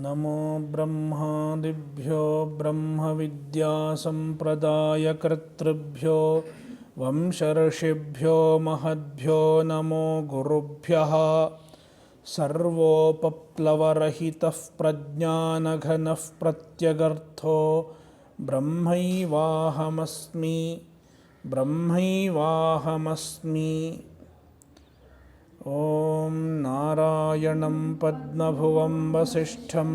नमो ब्रह्मादिभ्यो ब्रह्मविद्यासम्प्रदायकर्तृभ्यो वंशर्षिभ्यो महद्भ्यो नमो गुरुभ्यः। सर्वोपप्लवरहितः प्रज्ञानघनः प्रत्यगर्थो ब्रह्मैवाहमस्मि। ॐ नारायणं पद्मभुवं वसिष्ठं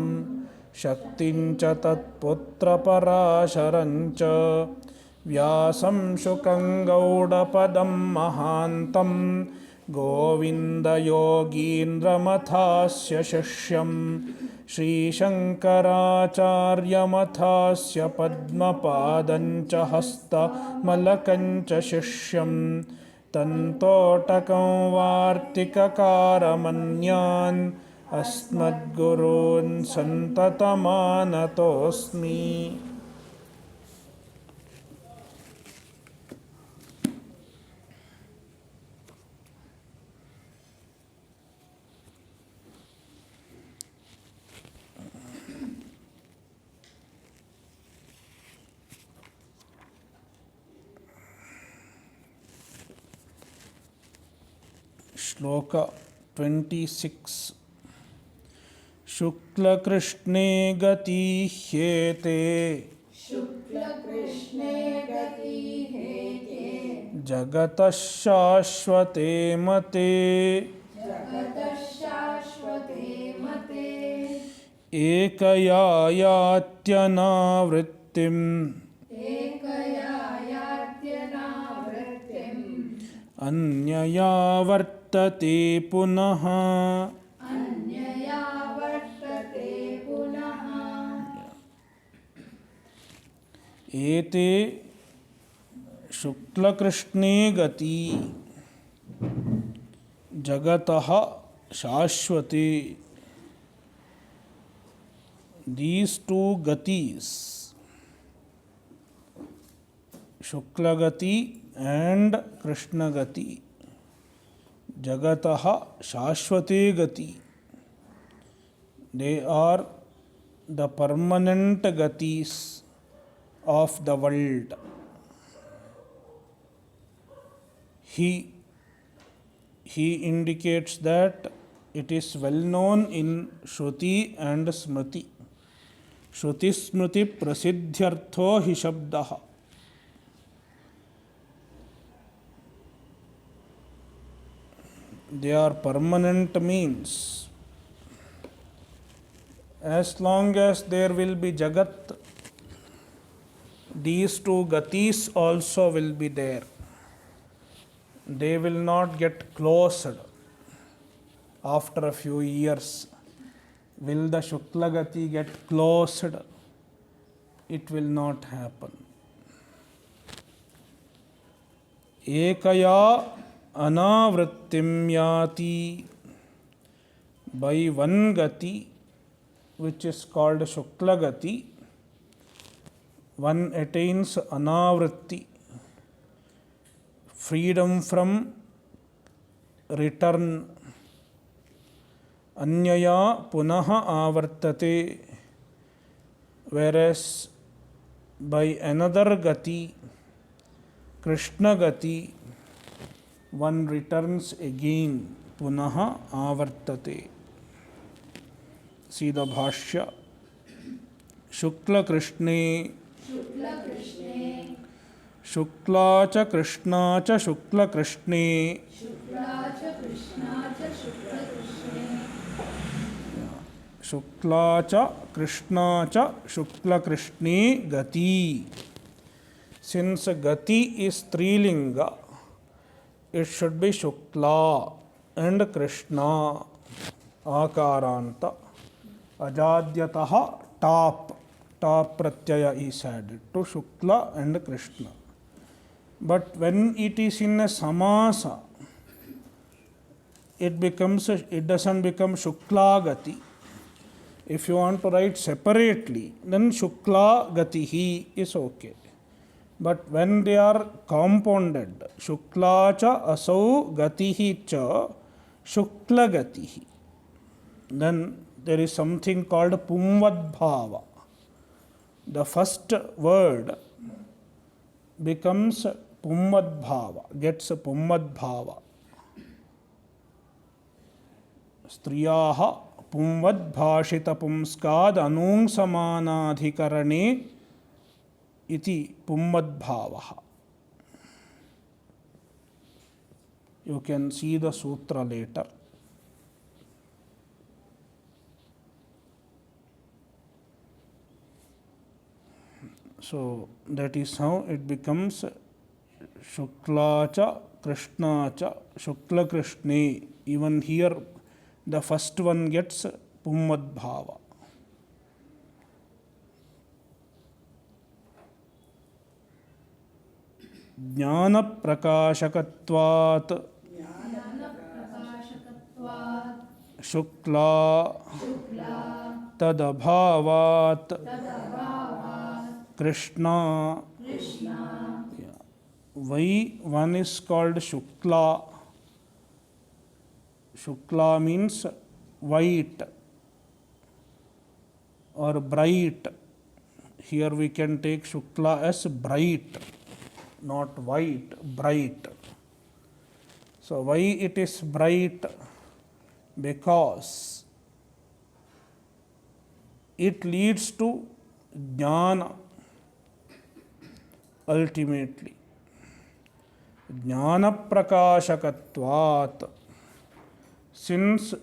शक्तिं च तत्पुत्रपराशरं च व्यासं शुकं गौडपदं महान्तं गोविन्दयोगीन्द्रमथास्य शिष्यं श्रीशङ्कराचार्यमथास्य पद्मपादं च हस्तमलकं च शिष्यं तन्तोटकं वार्तिककारमन्यान् अस्मद्गुरून् सन्ततमानतोऽस्मि। श्लोक 26 शुक्ल-कृष्णे गति ह्येते जगतः शाश्वते मते एकया यात्यनावृत्तिम् anyaya वर्तते punah। एते शुक्ल-कृष्णे गति जगतः शाश्वते। These two gatis, Shukla gati and Krishna gati, jagatah sasvate gati, they are the permanent gatis of the world. He indicates that it is well known in Shruti and Smriti. Shruti Smriti prasiddhyartho hi shabdah. They are permanent means. As long as there will be jagat, these two gatis also will be there. They will not get closed after a few years. Will the Shukla gati get closed? It will not happen. Ekaya anavrttim yati, by one gati, which is called Shukla gati, one attains anavrtti, freedom from return. Anyaya punah avartate, whereas by another gati, Krishna gati, one returns again. Punah avartate. See the Bhashya. Shukla-krisne Shukla cha Krishna cha Shukla-krisne Shukla cha Krishna cha Shukla-krisne gati. Since gati is strilinga, it should be Shukla and Krishna. Akaranta. Ajadyatah top pratyaya is added to Shukla and Krishna. But when it is in a samasa, it doesn't become Shukla gati. If you want to write separately, then Shukla gatihi is okay. But when they are compounded, Shukla cha asau gatihi cha Shukla gatihi. Then there is something called bhava. The first word becomes bhava, gets bhava. Striyaha bhashita pumskad anung samanadhikarane iti bhavaha. You can see the sutra later. So that is how it becomes Shukla cha Krishna cha sukla-krisne. Even here the first one gets bhava. Jnana prakashakatvat Shukla tadabhavat Krishna. Why one is called Shukla? Shukla means white or bright. Here we can take Shukla as bright, not white, bright. So why it is bright? Because it leads to jnana ultimately. Jnana prakashakatvat. Since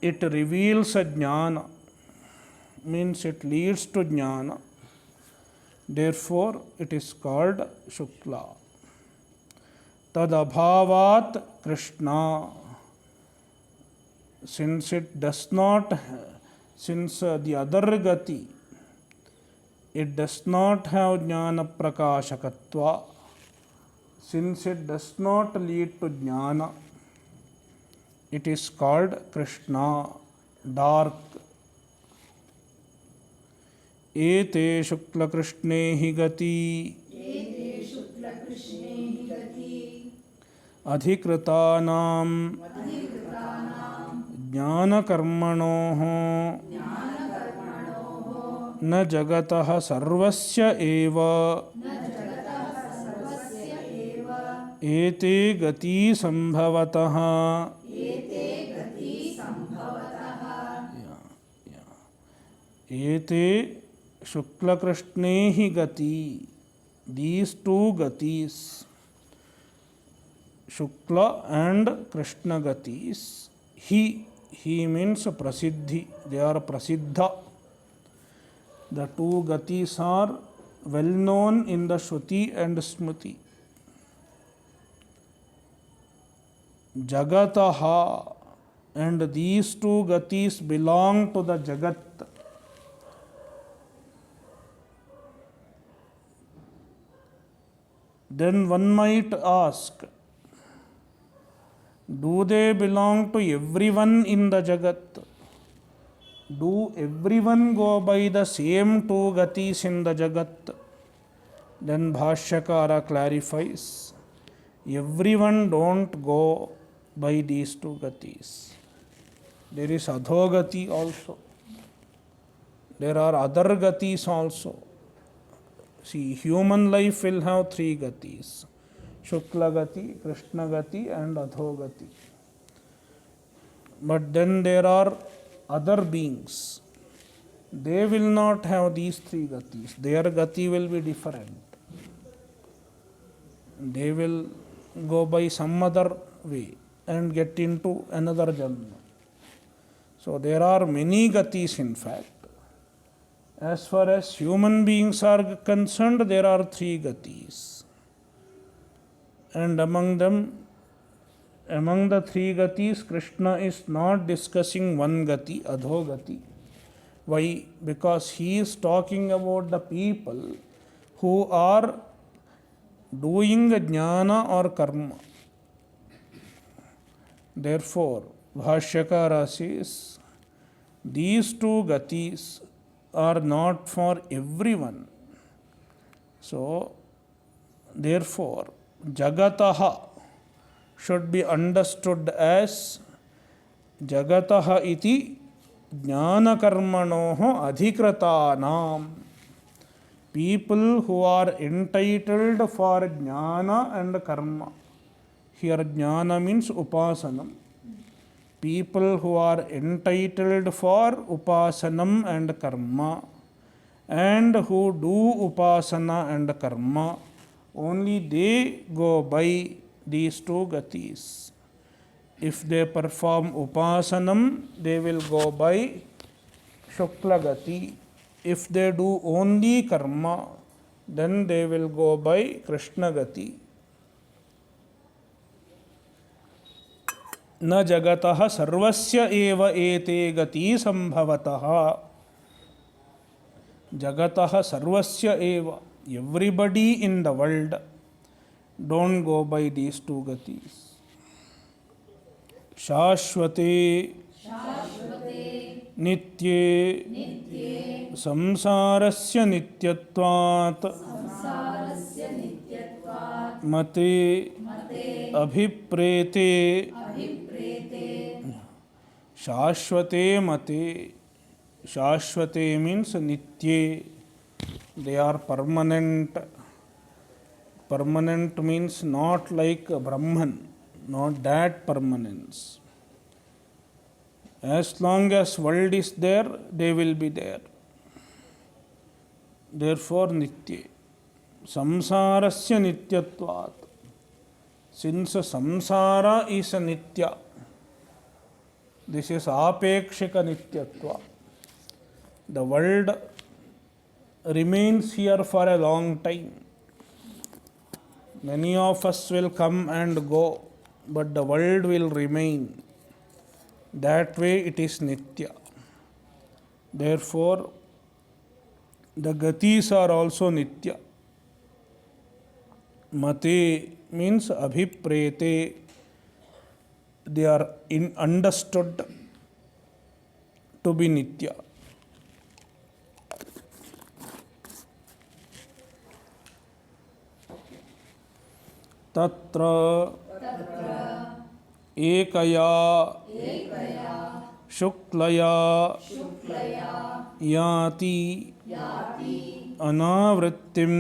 it reveals a jnana, means it leads to jnana, therefore it is called Shukla. Tadabhavat Krishna. Since it does not, since the other gati, it does not have jnana prakashakatva, since it does not lead to jnana, it is called Krishna, dark. Ete sukla-krisne hi gati adhikritanam jnana karmanoh न jagatah sarvasya eva ete gati sambhavatah. Ete sukla-krisne hi gati. These two gatis, Shukla and Krishna gatis, he means prasiddhi, they are prasiddha. The two gatis are well known in the Shruti and Smriti. Jagatah, and these two gatis belong to the Jagat. Then one might ask, do they belong to everyone in the Jagat? Do everyone go by the same two gatis in the Jagat? Then Bhashyakara clarifies, everyone don't go by these two gatis. There is adhogati also. There are other gatis also. See, human life will have three gatis: Shukla gati, Krishna gati and adhogati. But then there are other beings. They will not have these three gatis. Their gati will be different. They will go by some other way and get into another janma. So there are many gatis in fact. As far as human beings are concerned, there are three gatis. And among the three gatis, Krishna is not discussing one gati, adhogati. Why? Because he is talking about the people who are doing jnana or karma. Therefore, Bhashyakara says, these two gatis are not for everyone. So, therefore, jagatah should be understood as jagatah iti jnana karmanoho adhikratanam. People who are entitled for jnana and karma. Here jnana means upasanam. People who are entitled for upasanam and karma, and who do upasana and karma, only they go by these two gatis. If they perform upasanam, they will go by Shukla gati. If they do only karma, then they will go by Krishna gati. न जगतः सर्वस्य एव एते गति संभवतः. जगतः सर्वस्य एव, everybody in the world don't go by these two gatis. शाश्वते नित्ये संसारस्य नित्यत्वात् मते अभिप्रेते. शाश्वते मते. Shashvate means nitye. They are permanent. Permanent means not like Brahman, not that permanence. As long as world is there, they will be there. Therefore, nitye. Samsarasya nityatvat. Since samsara is a nitya, this is apekshika nityatva. The world remains here for a long time. Many of us will come and go, but the world will remain. That way it is nitya. Therefore, the gatis are also nitya. Mate means abhiprete. They are understood to be nitya. तत्र एकया शुक्लया याति anavrttim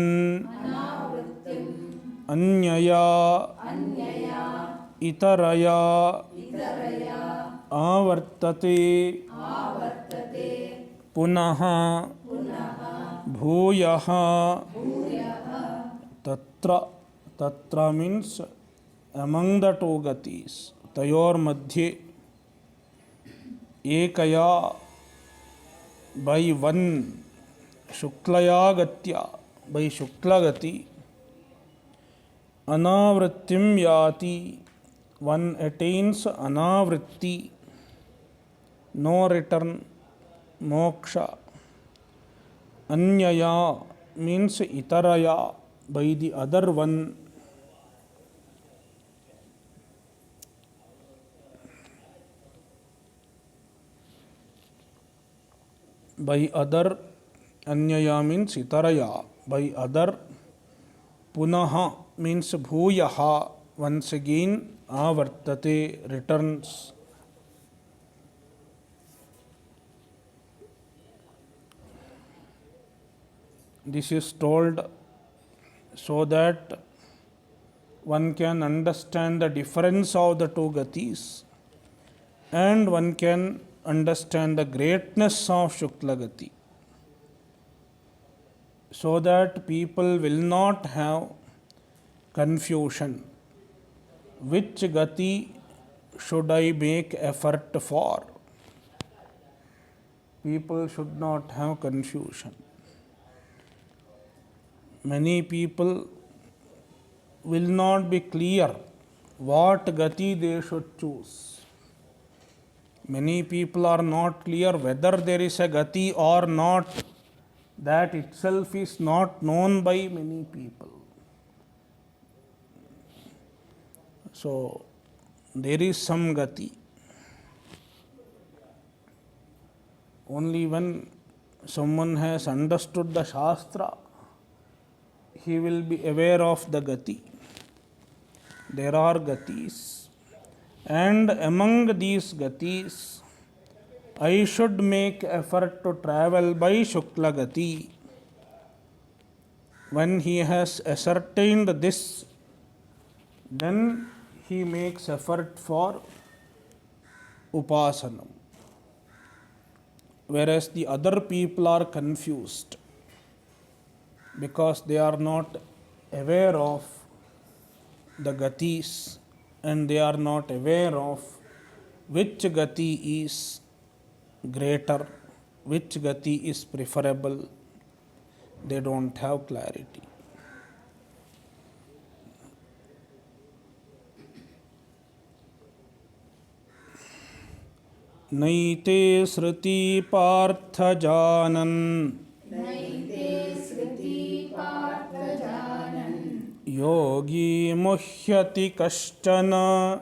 anyaya itaraya avartate punah bhuyah. Tatra. Tatra means among the two gatis. Tayor madhye ekaya, by one, shuklaya gatya, by shukla gati, anavrttim yati, one attains anavritti, no return, moksha. Anyaya means itaraya, by the other one. By other, anyaya means itaraya, by other. Punah means bhuyah, once again. Avartate, returns. This is told so that one can understand the difference of the two gatis, and one can understand the greatness of Shukla gati, so that people will not have confusion. Which gati should I make effort for? People should not have confusion. Many people will not be clear what gati they should choose. Many people are not clear whether there is a gati or not. That itself is not known by many people. So, there is some gati. Only when someone has understood the Shastra, he will be aware of the gati. there are gatis, and among these gatis, I should make effort to travel by Shukla gati. When he has ascertained this, then he makes effort for upasanam. Whereas the other people are confused because they are not aware of the gatis and they are not aware of which gati is greater, which gati is preferable. They don't have clarity. Naite sriti partha janan yogi muhyati kascana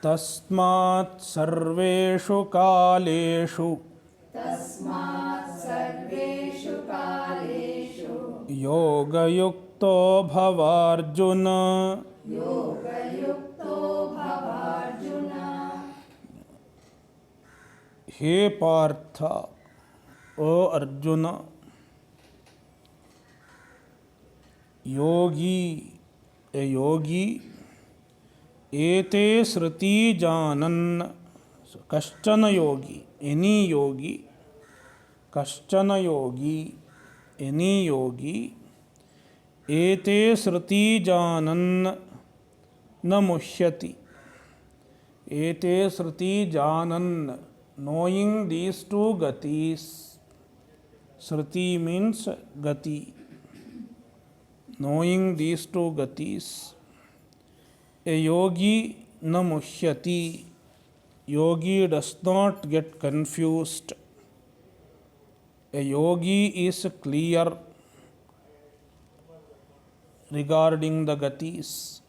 tasmat sarvesu kaleshu yoga-yuktah bhava Arjuna. He Partha, O Arjuna, yogi, a yogi, ete sriti janan, kascana yogi, any yogi, kascana yogi, any yogi, ete sriti janan na muhyati. Ete sriti janan, knowing these two gatis. Sriti means gati. Knowing these two gatis, a yogi na muhyati. Yogi does not get confused. A yogi is clear regarding the gatis.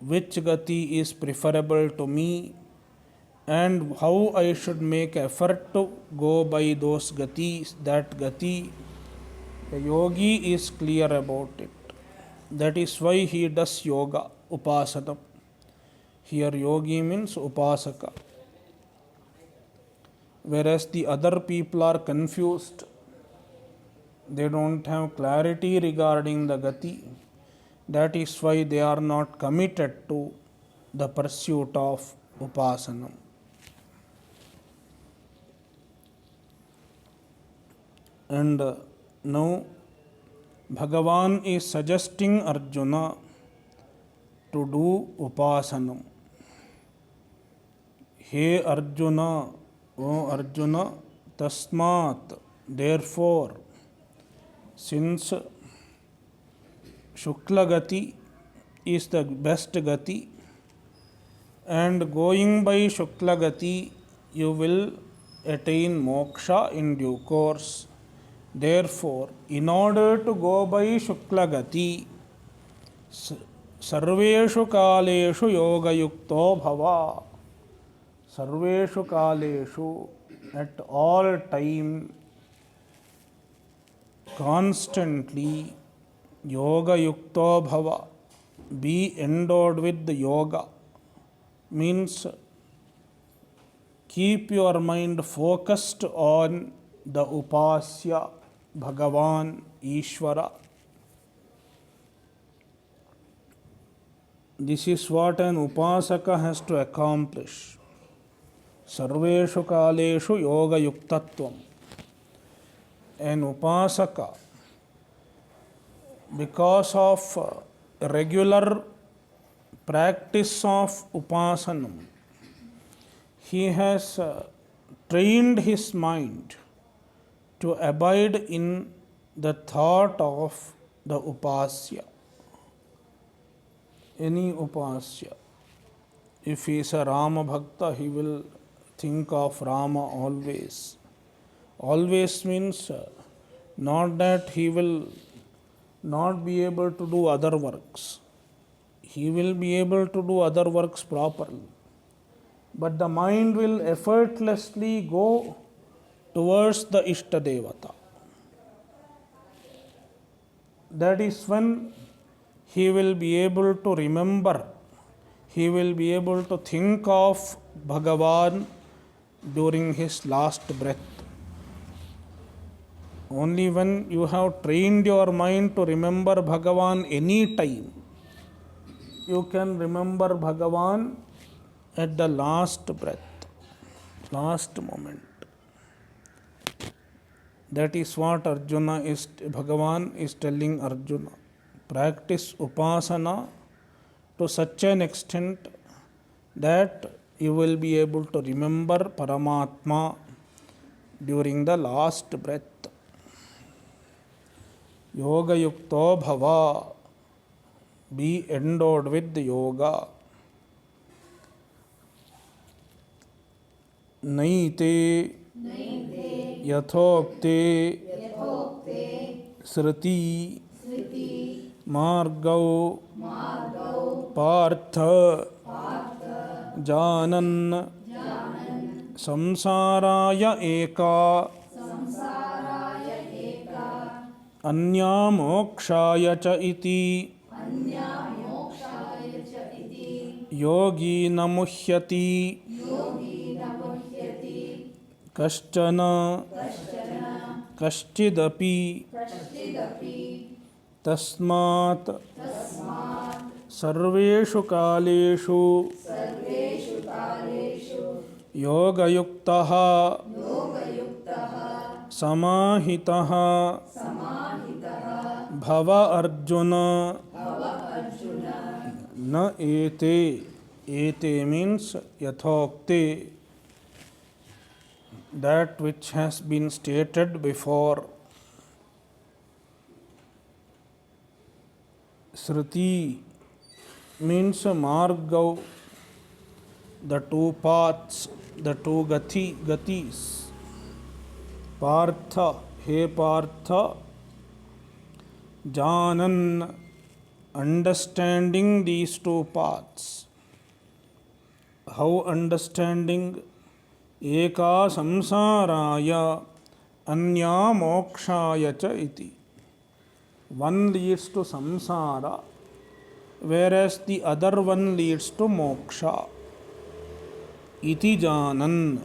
Which gati is preferable to me and how I should make effort to go by those gatis, that gati. A yogi is clear about it. That is why he does yoga, upasana. Here yogi means upasaka. Whereas the other people are confused. They don't have clarity regarding the gati. That is why they are not committed to the pursuit of upasana. And now Bhagavan is suggesting Arjuna to do upasanam. He Arjuna, O Arjuna, Tasmat, therefore, since Shukla gati is the best gati, and going by Shukla gati you will attain moksha in due course. Therefore, in order to go by Shukla gati, sarvesu kaleshu yoga-yukto bhava. Sarvesu kaleshu, at all time, constantly, yoga-yukto bhava. Be endowed with the yoga. Means keep your mind focused on the upasya, Bhagavan, Ishvara. This is what an upasaka has to accomplish. Sarveshu kaleshu yoga yuktatvam. An upasaka, because of regular practice of upasanam, he has trained his mind to abide in the thought of the upasya. Any upasya. If he is a Rama Bhakta, he will think of Rama always. Always means not that he will not be able to do other works. He will be able to do other works properly. But the mind will effortlessly go towards the Ishta Devata. that is when he will be able to remember, he will be able to think of Bhagavan during his last breath. Only when you have trained your mind to remember Bhagavan any time, you can remember Bhagavan at the last breath, last moment. That is what Bhagavan is telling Arjuna. Practice upasana to such an extent that you will be able to remember Paramatma during the last breath. Yoga-yuktah bhava, be endowed with yoga. Naite yathokte sriti margau partha janan samsaraya eka anyaya mokshaya cha iti yogi na muhyati kascana kaschidapi tasmat sarvesu kaleshu yoga-yuktah samahitah bhava Arjuna na ete. Ete means yathokte, that which has been stated before. Sriti means margau, the two paths, the two gatis. Partha, he Partha, janan, understanding these two paths. How understanding? Eka samsaraya anyaya mokshaya cha iti. One leads to samsara, whereas the other one leads to moksha. Iti janan,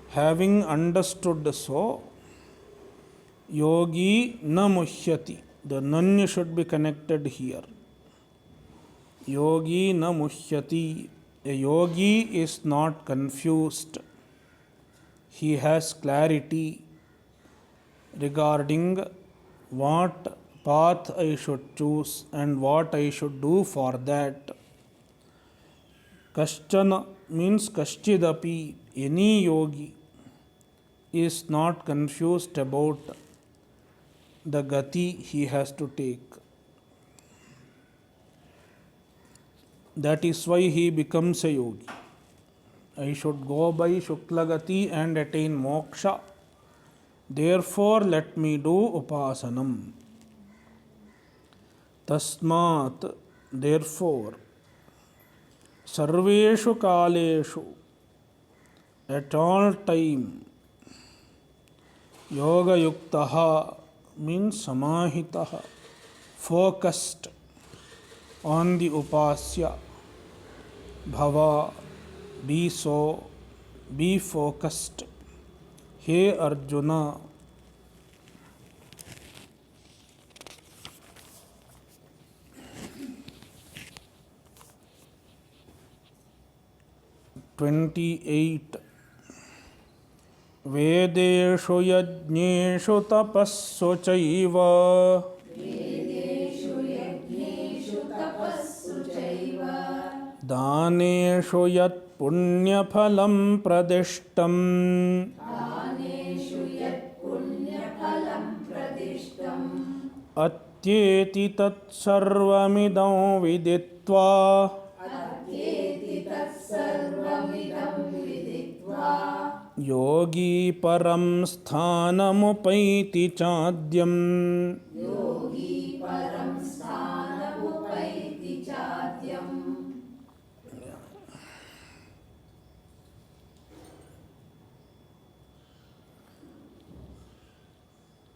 having understood so, yogi na muhyati. The nan should be connected here. Yogi na muhyati. A yogi is not confused. He has clarity regarding what path I should choose and what I should do for that. Kascana means kaschidapi. Any yogi is not confused about the gati he has to take. That is why he becomes a yogi. I should go by Shukla-gati and attain Moksha. Therefore, let me do upasanam. Tasmat, therefore, sarvesu kaleshu, at all time, yoga-yuktah means samahitah, focused on the upasya. Bhava, be so, be focused. Hey Arjuna, (28) Vedeshu yajneshu tapassu chaiva daneshu yat punyaphalam pradishtam atyeti tat sarvamidam viditva yogi param sthanamupaiti chadyam.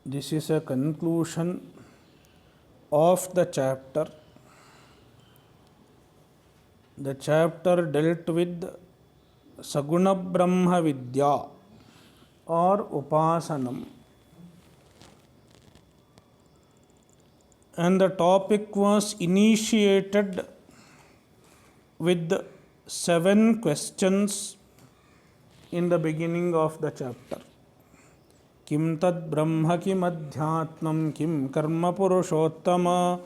This is a conclusion of the chapter. The chapter dealt with Saguna Brahma Vidya or Upasanam, and the topic was initiated with 7 questions in the beginning of the chapter. Kim tad brahma kim adhyatmam kim karma purushottama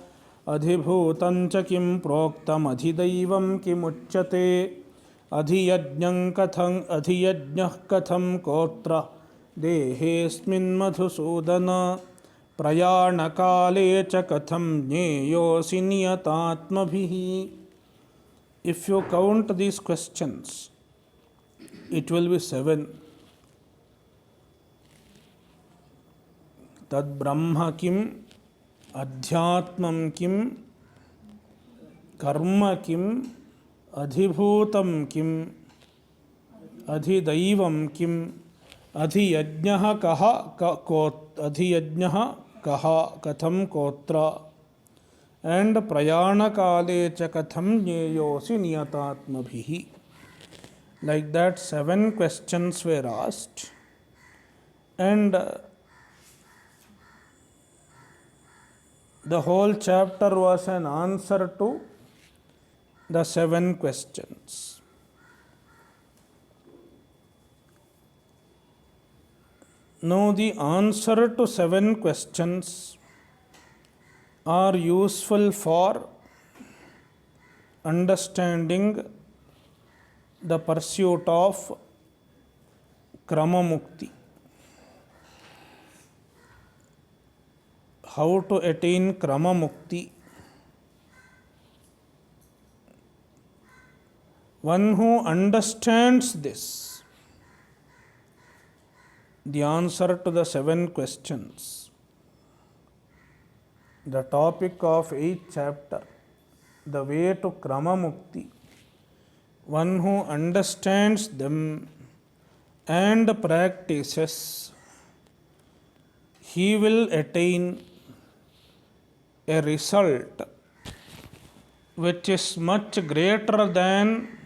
adhibhutancha kim proktam adhidaivam kim uchyate adhiyajñam katham kotra dehesmin madhusudana prayanakale cha katham jneyosi niyatatmabhihi. If you count these questions, it will be 7. Tad brahma kim, adhyatmam kim, karma kim, adhibhutam kim, adhidaivam kim, adhiyajñah kaha katham kotra, and prayanakale cha katham jneyosi niyatatmabhihi. Like that, 7 questions were asked, and the whole chapter was an answer to the 7 questions. Now, the answer to 7 questions are useful for understanding the pursuit of krama mukti. How to attain krama mukti? One who understands this, the answer to the 7 questions, the topic of 8th chapter, the way to krama mukti, one who understands them and practices, he will attain a result which is much greater than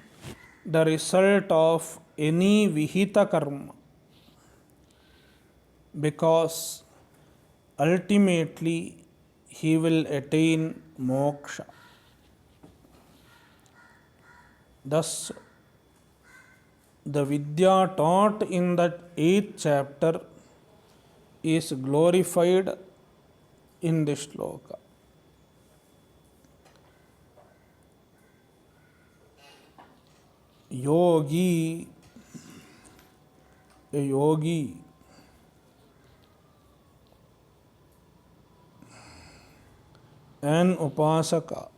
the result of any vihita karma, because ultimately he will attain moksha. Thus, the vidya taught in the 8th chapter is glorified in this shloka. Yogi, a yogi, an upasaka,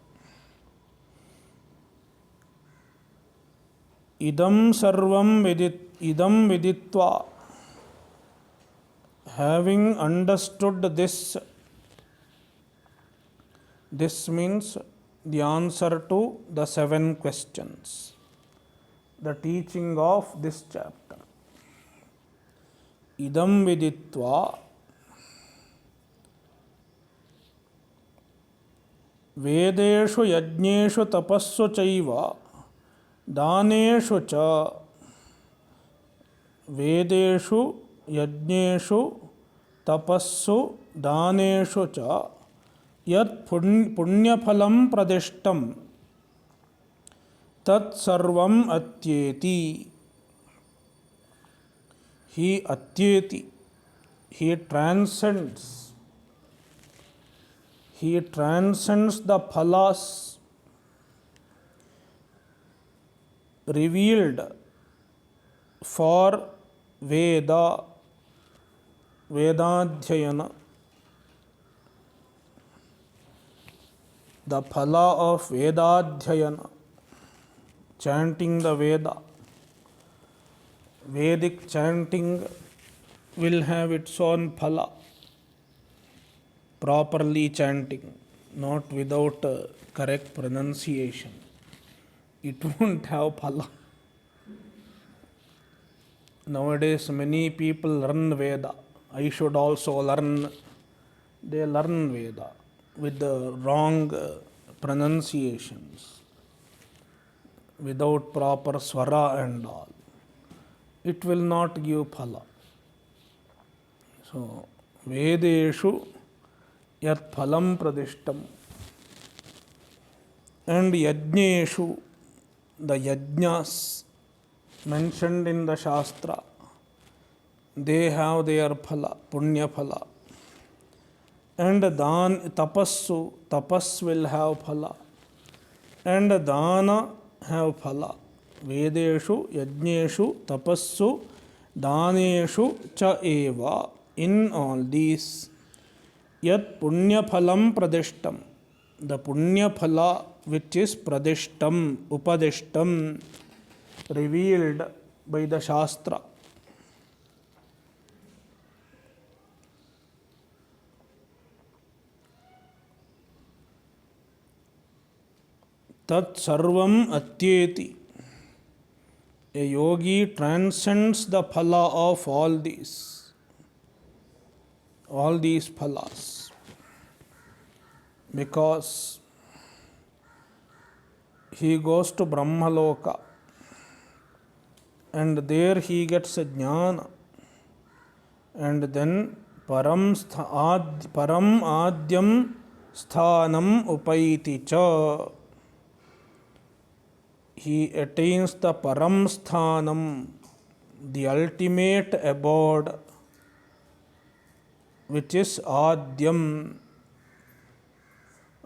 idam viditva, having understood this means the answer to the 7 questions, the teaching of this chapter. Idam viditva vedeshu yajneshu tapassu chaiva daneshu cha, vedeshu yajneshu tapassu daneshu cha yat punyaphalam pradishtam tat sarvam atyeti. He atyeti, he transcends the phalas revealed for Vedadhyayana. The phala of Vedadhyayana, chanting the Veda. Vedic chanting will have its own phala. Properly chanting, not without correct pronunciation, it won't have phala. Nowadays, many people learn Veda. I should also learn. They learn Veda. with the wrong pronunciations, without proper swara and all, it will not give phala. So, Vedeshu yat phalam pradishtam, and yajneshu, the yajnas mentioned in the Shastra, they have their phala, punya phala. And tapassu, tapas will have phala. And dana have phala. Vedeshu, yajneshu, tapassu, daneshu cha eva. In all these, yat punya phalam pradishtam, the punya phala which is pradishtam, upadishtam, revealed by the Shastra. Tat sarvam atyeti. A yogi transcends the phala of all these phalas, because he goes to Brahmaloka and there he gets a jnana, and then param adyam sthanam upaiti cha. He attains the param sthanam, the ultimate abode, which is adyam.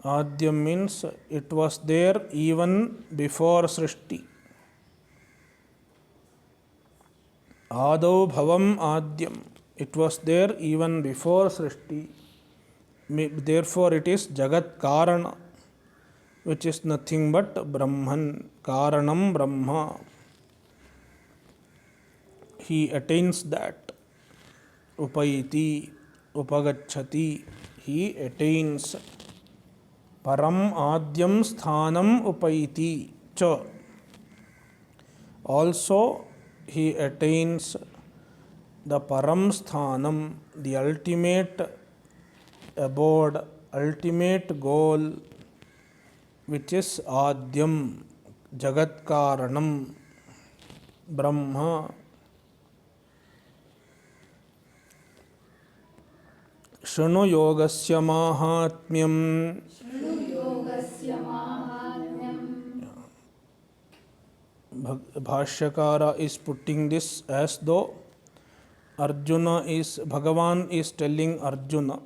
Adyam means it was there even before sriti. Adau bhavam adyam. It was there even before sriti. Therefore, it is jagat karana, which is nothing but Brahman, Karanam Brahma. He attains that. Upaiti, upagacchati. He attains. Param adyam sthanam upaiti cha. Also, he attains the param sthanam, the ultimate abode, ultimate goal, which is adyam, jagat karanam, Brahma. Shunu yogasya mahatmyam. Bhashyakara is putting this as though Bhagavan is telling Arjuna,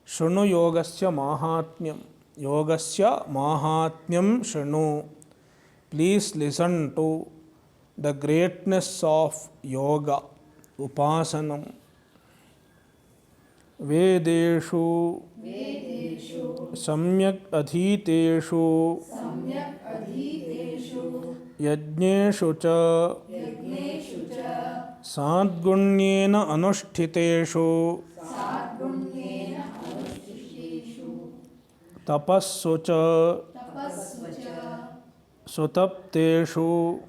Shunu yogasya mahatmyam. Yogasya mahatmyam shanu. Please listen to the greatness of yoga, upasanam. Vedeshu, samyak adhiteshu, yajneshu cha, sadgunyena anushthiteshu, tapassu cha, sutapteshu,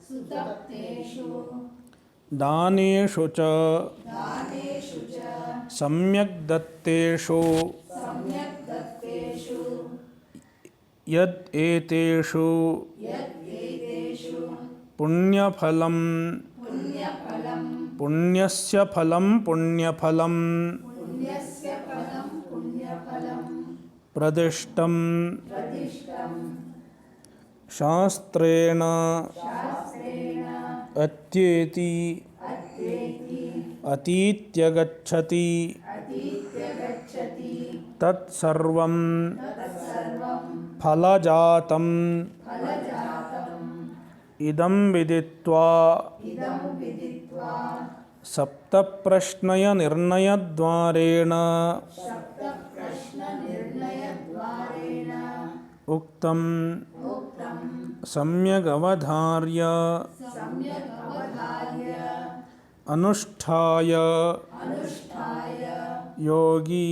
daneshu cha, samyak datteshu, yad eteshu, punya phalam, punyasya phalam, punya phalam, pradishtam, shastrena, atyeti, atityagacchati, tat sarvam, phalajatam, idam viditva, sapta prashnaya nirnaya dvarena, uktam, samyak avadharya, अनुष्ठाय योगी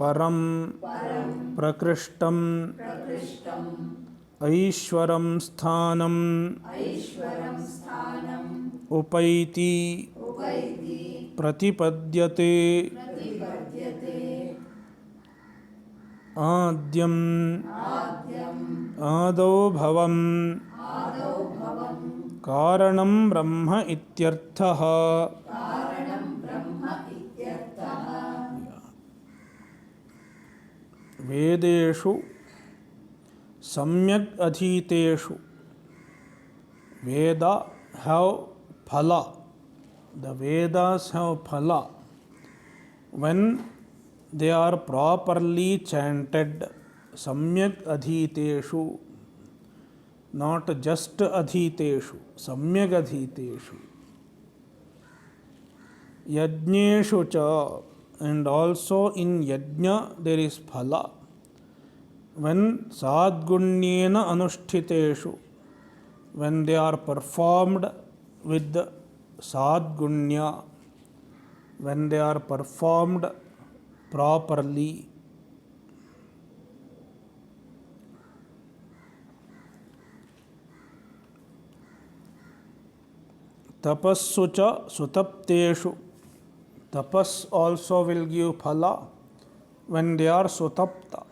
परम प्रकृष्टम ऐश्वरम स्थानम उपैति प्रतिपद्यते. आद्यं आदौ भवं कारणं ब्रह्म इत्यर्थः। वेदेषु सम्यक् अधीतेषु Veda have phala. The Vedas have phala when they are properly chanted. Samyak adhiteshu, not just adhiteshu, samyak adhiteshu. Yajneshu cha, and also in yajna there is phala when sadgunyena anushtiteshu, when they are performed with sadgunya, when they are performed properly. Tapassu cha sutapteshu, tapas also will give phala when they are sutapta,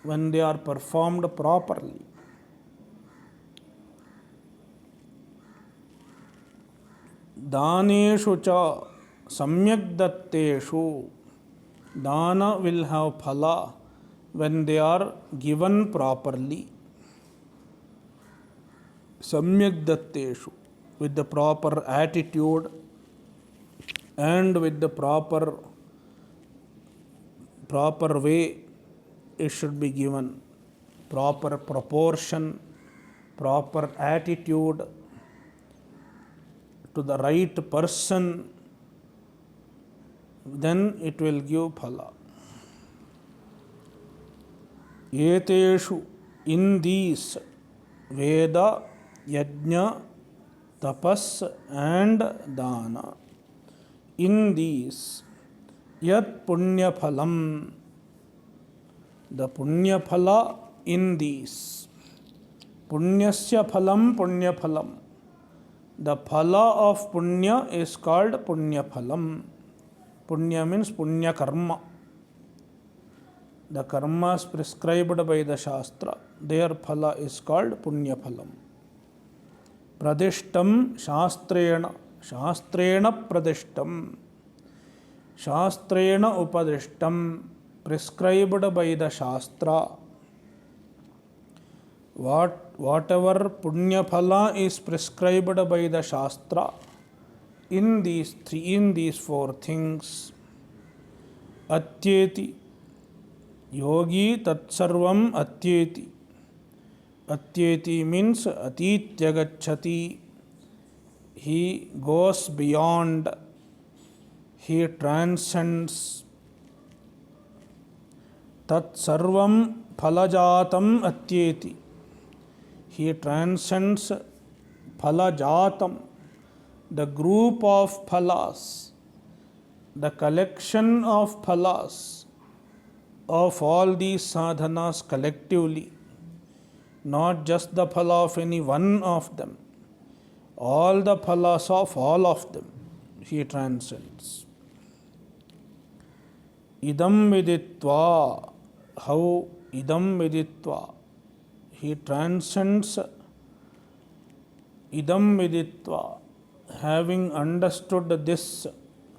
when they are performed properly. Daneshu cha samyak datteshu, dana will have phala when they are given properly. Samyak datteshu, with the proper attitude and with the proper way it should be given. Proper proportion, proper attitude to the right person, then it will give phala. Eteshu, in these, Veda, Yajna, Tapas and Dana, in these, Yat Punya Phalam, the Punya Phala in these. Punyasya Phalam Punya Phalam. The phala of punya is called punya phalam. Punya means punya karma. The karmas prescribed by the Shastra, their phala is called punya phalam. Pradishtam shastrena, shastrena pradishtam, shastrena upadishtam, prescribed by the Shastra. Whatever punya phala is prescribed by the Shastra, in these four things, atyeti, yogi tatsarvam atyeti. Atyeti means atityagacchati, he goes beyond, he transcends. Tatsarvam phalajatam atyeti, he transcends phalajatam, the group of phalas, the collection of phalas of all these sadhanas collectively, not just the phala of any one of them, all the phalas of all of them, he transcends. Idam viditva, how idam viditva, he transcends idam viditva, having understood this.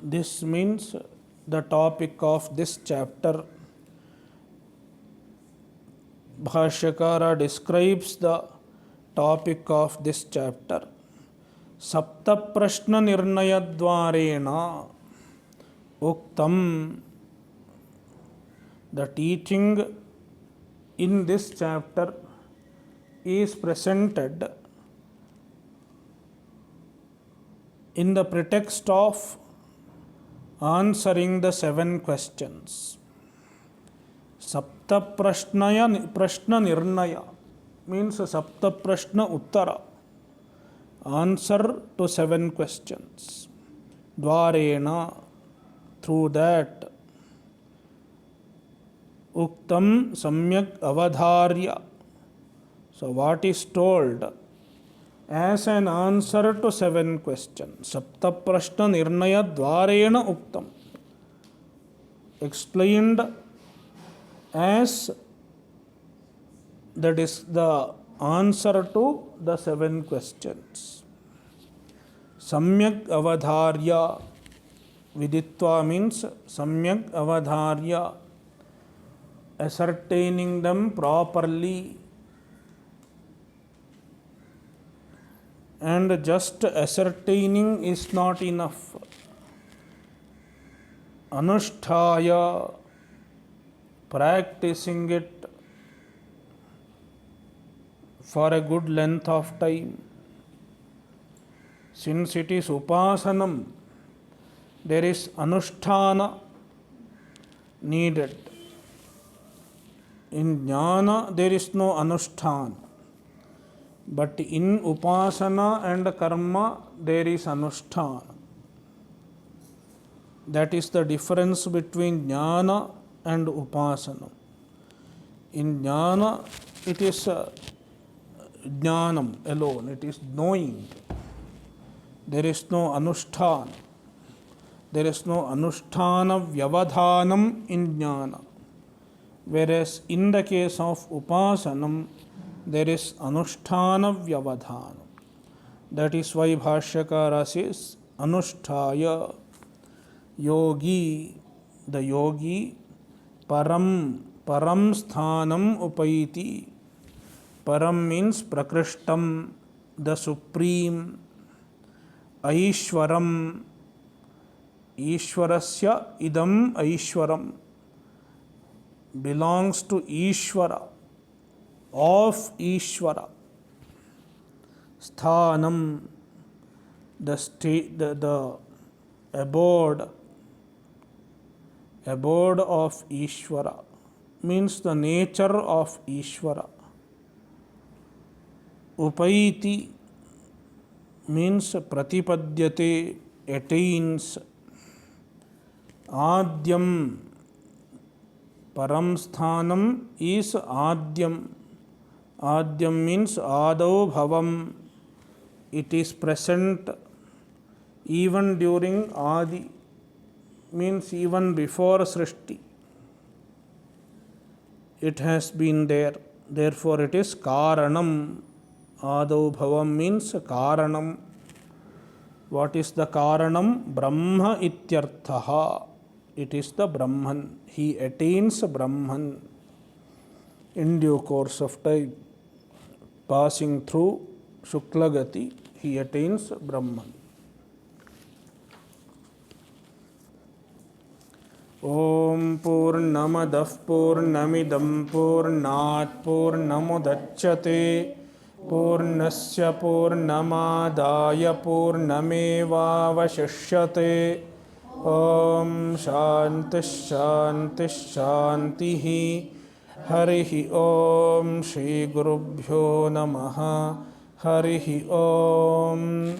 This means the topic of this chapter. Bhashyakara describes the topic of this chapter. Sapta prashna nirnayadvarena uktam. The teaching in this chapter is presented in the pretext of answering the 7 questions. Sapta prashna nirnaya means sapta prashna uttara, answer to 7 questions. Dvarena, through that. Uktam samyak avadharya, so what is told as an answer to 7 questions. Sapta prashna nirnaya dvarena uktam, explained as that is the answer to the 7 questions. Samyak avadharya, viditva means samyak avadharya, ascertaining them properly. And just ascertaining is not enough. Anusthaya, practicing it for a good length of time. Since it is upasanam, there is anusthana needed. In jnana there is no anusthana, but in upasana and karma there is anusthana. That is the difference between jnana and upasana. In jnana it is jnanam alone, it is knowing. There is no anusthana. There is no anusthana vyavadhanam in jnana. Whereas in the case of upasanam, there is anusthana vyavadhanam. That is why Bhashyakara says, anusthaya, yogi, the yogi, param sthanam upaiti. Param means prakrishtam, the supreme. Aishwaram, Ishwarasya idam Aishwaram, belongs to Ishwara, of Ishwara. Sthanam, the abode of Ishwara, means the nature of Ishwara. Upaiti means pratipadyate, attains. Adyam, param sthanam is adyam. Adyam means adau bhavam. It is present even during adi, means even before srishti. It has been there. Therefore it is karanam. Adau bhavam means karanam. What is the karanam? Brahma ityarthaha. It is the Brahman. He attains Brahman in due course of time. Passing through Shukla gati, he attains Brahman. Om Purnamadah Purnamidam Purnat Purnamudachyate Purnasya Purnamadaya Purnamevavashishyate. Om Shanti Shanti Shantihi. Harihi Om Shri Gurubhyo Namaha. Harihi Om.